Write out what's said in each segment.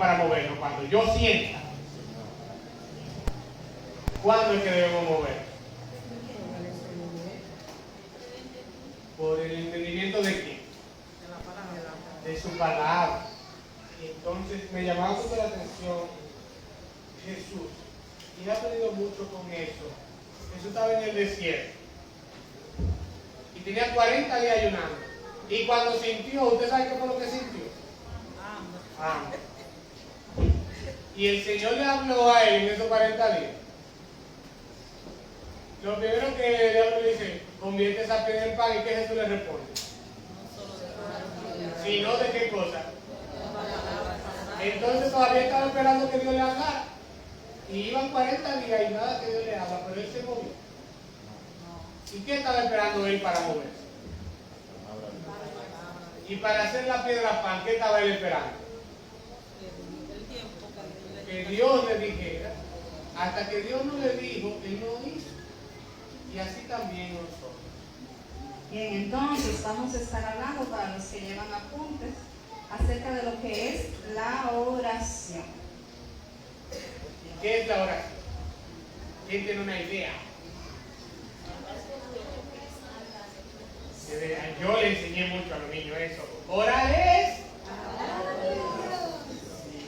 para movernos? Cuando yo sienta. ¿Cuándo es que debemos mover? Por el entendimiento de quién? De su palabra. Entonces me llamaba mucho la atención Jesús. Y he aprendido mucho con eso. Jesús estaba en el desierto. Y tenía 40 días ayunando. Y cuando sintió, ¿usted sabe qué fue lo que sintió? Hambre. Y el Señor le habló a él en esos 40 días. Lo primero que el diablo le dice, convierte esa piedra en pan. ¿Y qué Jesús le responde? ¿Sino de qué cosa? Entonces todavía estaba esperando que Dios le hablara. Y iban 40 días y nada que Dios le habla, pero él se movió. ¿Y qué estaba esperando él para moverse? Y para hacer la piedra pan, ¿qué estaba él esperando? Que Dios le dijera. Hasta que Dios no le dijo, él no hizo. Y así también nosotros. Bien, entonces vamos a estar hablando para los que llevan apuntes acerca de lo que es la oración. ¿Qué es la oración? ¿Quién tiene una idea? Yo le enseñé mucho a los niños eso. Orar es.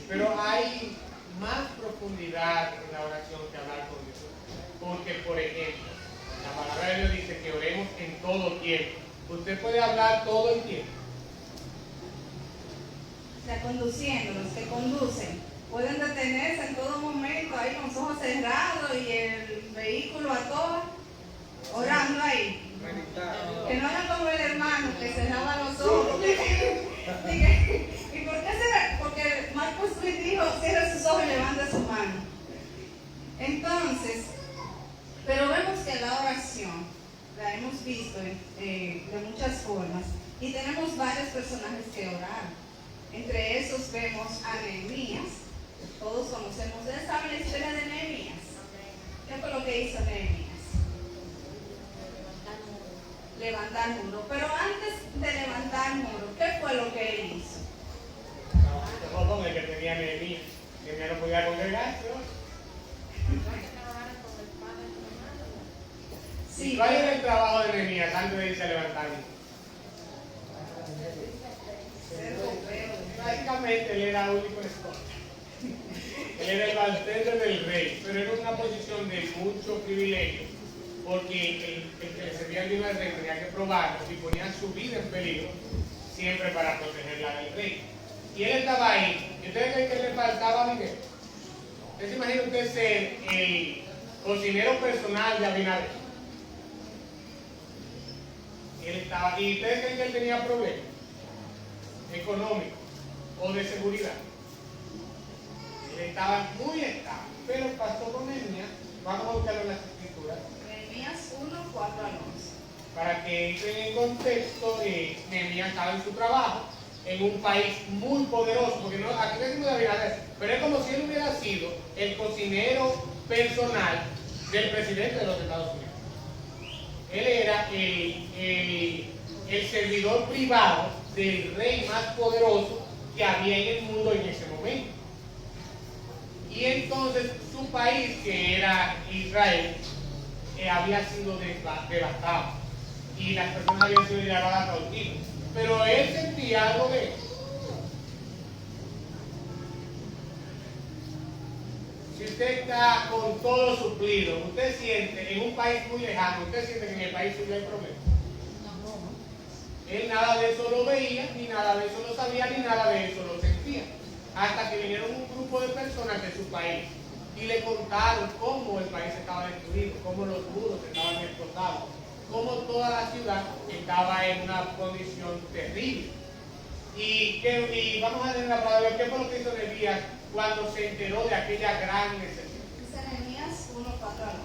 Pero hay más profundidad en la oración que hablar con Dios. Porque, por ejemplo, la palabra de Dios dice que oremos en todo tiempo. Usted puede hablar todo el tiempo. O sea, conduciendo, los que conducen pueden detenerse en todo momento ahí con los ojos cerrados y el vehículo a toda, orando ahí. Que no hagan como el hermano que cerraba los ojos. ¿Y por qué será? Porque Marcos Luis dijo, cierra sus ojos y levanta su mano. Entonces, pero vemos que la oración la hemos visto de muchas formas y tenemos varios personajes que orar. Entre esos vemos a Nehemías. Todos conocemos, ustedes saben la historia de Nehemías. ¿Qué fue lo que hizo Nehemías? Levantar muro. Pero antes de levantar muro, ¿qué fue lo que él hizo? Con el que tenía Nehemías, que ya no podía congregarse. Sí, ¿Cuál era el trabajo de Nehemías antes de irse a levantar? Básicamente él era único escolta. Él era el bartender del rey, pero era una posición de mucho privilegio, porque el que le servía bien al rey tenía que probarlo y ponía su vida en peligro siempre para protegerla del rey. Y él estaba ahí. ¿Y ustedes creen que le faltaba dinero? ¿Ustedes se imaginan usted ser el cocinero personal de Abinader? Él estaba, ¿y ustedes creen que él tenía problemas económicos o de seguridad? Él estaba muy estable, pero pasó con Nehemías. Vamos a buscarlo en las escrituras. Nehemías 1, 4 al 11. Para que entren en contexto, Nehemías estaba en su trabajo, en un país muy poderoso, porque no, aquí decimos de Abinader, pero es como si él hubiera sido el cocinero personal del presidente de los Estados Unidos. Él era el servidor privado del rey más poderoso que había en el mundo en ese momento. Y entonces su país, que era Israel, había sido devastado y las personas habían sido llevadas cautivas. Pero él sentía algo de eso. Si usted está con todo suplido, usted siente en un país muy lejano, usted siente que en el país suyo hay problemas. Él nada de eso lo veía, ni nada de eso lo sabía, ni nada de eso lo sentía. Hasta que vinieron un grupo de personas de su país y le contaron cómo el país estaba destruido, cómo los muros estaban explotados, cómo toda la ciudad estaba en una condición terrible. Y vamos a leer la palabra, ¿qué fue lo que hizo Nehemías cuando se enteró de aquella gran necesidad? Dice Nehemías 1, 4 al 11.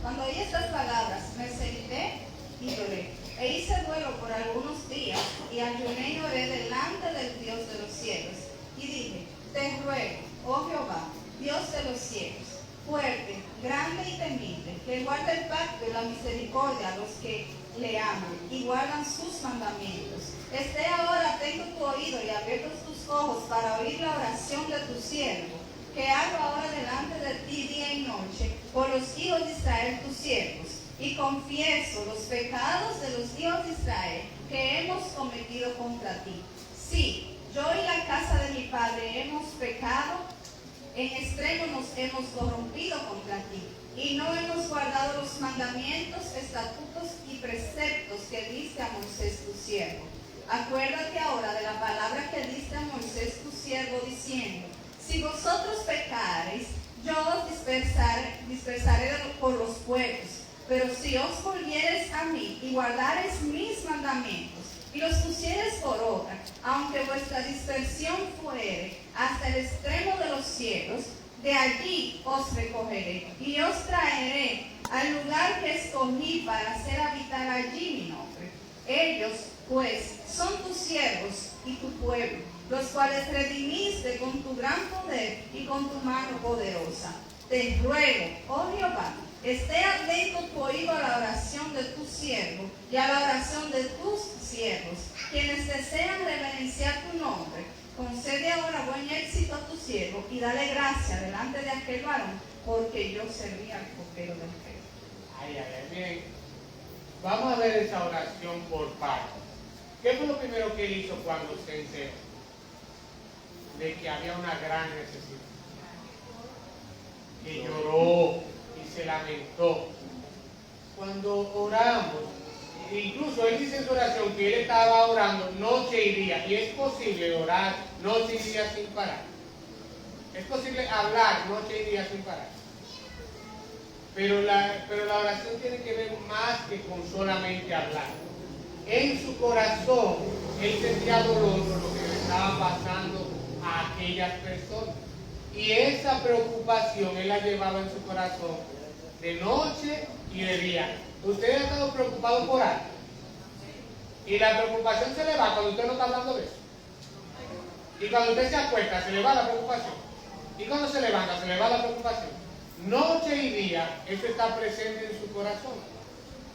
Cuando oí estas palabras, me senté y lloré. E hice duelo por algunos días y ayuné y oré delante del Dios de los cielos. Y dije, te ruego, oh Jehová, Dios de los cielos, fuerte, grande y temible, que guarda el pacto y la misericordia a los que le aman y guardan sus mandamientos. Esté ahora atento tu oído y abiertos tus ojos para oír la oración de tu siervo, que hago ahora delante de ti día y noche, por los hijos de Israel tus siervos, y confieso los pecados de los hijos de Israel que hemos cometido contra ti. Sí, yo y la casa de mi padre hemos pecado, en extremo nos hemos corrompido contra ti, y no hemos guardado los mandamientos, estatutos y preceptos que diste a Moisés tu siervo. Acuérdate ahora de la palabra que diste a Moisés tu siervo, diciendo: si vosotros pecareis, yo os dispersaré por los pueblos. Pero si os volviereis a mí y guardareis mis mandamientos y los pusiereis por obra, aunque vuestra dispersión fuere hasta el extremo de los cielos, de allí os recogeré y os traeré al lugar que escogí para hacer habitar allí mi nombre. Ellos, pues, son tus siervos y tu pueblo, los cuales redimiste con tu gran poder y con tu mano poderosa. Te ruego, oh Jehová, esté atento tu oído a la oración de tu siervo y a la oración de tus siervos, quienes desean reverenciar tu nombre. Concede ahora buen éxito a tu siervo y dale gracia delante de aquel varón, porque yo serví al copero del rey. Miren, vamos a ver esa oración por partes. ¿Qué fue lo primero que él hizo cuando se enteró de que había una gran necesidad? Que lloró y se lamentó. Cuando oramos, incluso él dice en su oración que él estaba orando noche y día, y es posible orar noche y día sin parar. Es posible hablar noche y día sin parar. Pero la oración tiene que ver más que con solamente hablar. En su corazón, él sentía dolor por lo que le estaba pasando a aquellas personas. Y esa preocupación él la llevaba en su corazón de noche y de día. ¿Usted ha estado preocupado por algo? Y la preocupación se le va cuando usted no está hablando de eso. Y cuando usted se acuesta, se le va la preocupación. Y cuando se levanta, se le va la preocupación. Noche y día, eso está presente en su corazón.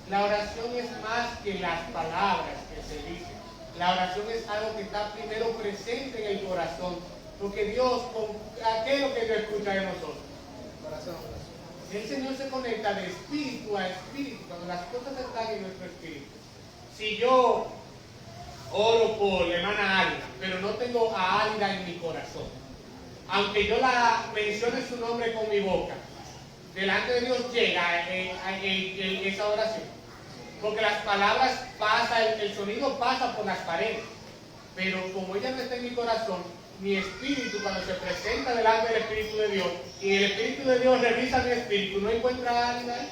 La oración es más que las palabras que se dicen. La oración es algo que está primero presente en el corazón. Porque Dios, ¿qué es lo que Dios escucha de nosotros? Corazón. El Señor se conecta de espíritu a espíritu, cuando las cosas están en nuestro espíritu. Si yo oro por la hermana Álida, pero no tengo a Álida en mi corazón, aunque yo la mencione su nombre con mi boca, delante de Dios llega esa oración. Porque las palabras pasan, el sonido pasa por las paredes, pero como ella no está en mi corazón, mi espíritu, cuando se presenta delante del Espíritu de Dios y el Espíritu de Dios revisa mi espíritu, no encuentra a alguien ahí.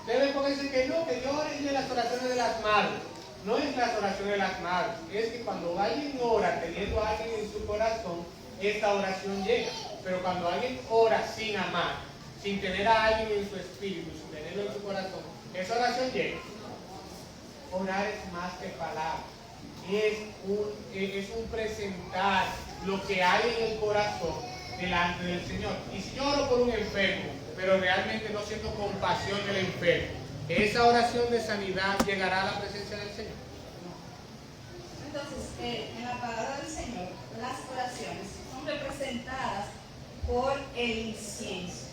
Debe ponerse que no, que yo ore de las oraciones de las madres. No es las oraciones de las madres, es que cuando alguien ora teniendo a alguien en su corazón, esta oración llega. Pero cuando alguien ora sin amar, sin tener a alguien en su espíritu, sin tenerlo en su corazón, esa oración llega. Orar es más que palabras. Es un presentar lo que hay en el corazón delante del Señor. Y si yo oro por un enfermo, pero realmente no siento compasión del enfermo, esa oración de sanidad llegará a la presencia del Señor. Entonces, en la palabra del Señor, las oraciones son representadas por el incienso.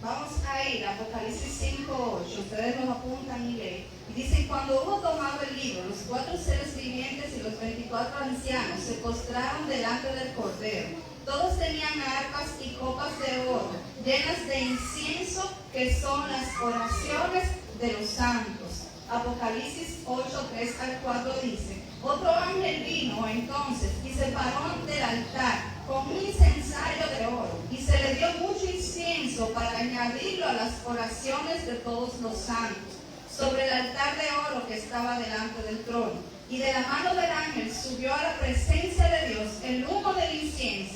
Vamos a ir a Apocalipsis 5:8, ustedes nos apuntan y leen. Y dicen: cuando hubo tomado el libro, los 4 seres vivientes y los 24 ancianos se postraron delante del Cordero. Todos tenían arpas y copas de oro, llenas de incienso, que son las oraciones de los santos. Apocalipsis 8:3-4 dice: otro ángel vino entonces y se paró del altar con un incensario de oro, y se le dio mucho incienso para añadirlo a las oraciones de todos los santos, sobre el altar de oro que estaba delante del trono. Y de la mano del ángel subió a la presencia de Dios el humo del incienso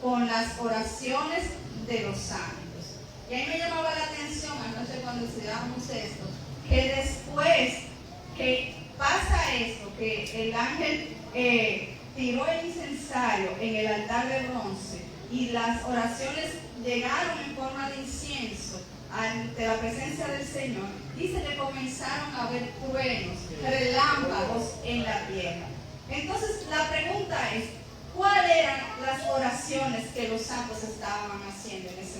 con las oraciones de los santos. Y ahí me llamaba la atención anoche cuando estudiábamos esto, que después que pasa esto, que el ángel tiró el incensario en el altar de bronce y las oraciones llegaron en forma de incienso ante la presencia del Señor, dice que comenzaron a haber truenos, relámpagos en la tierra. Entonces la pregunta es: ¿Cuáles eran las oraciones que los santos estaban haciendo en ese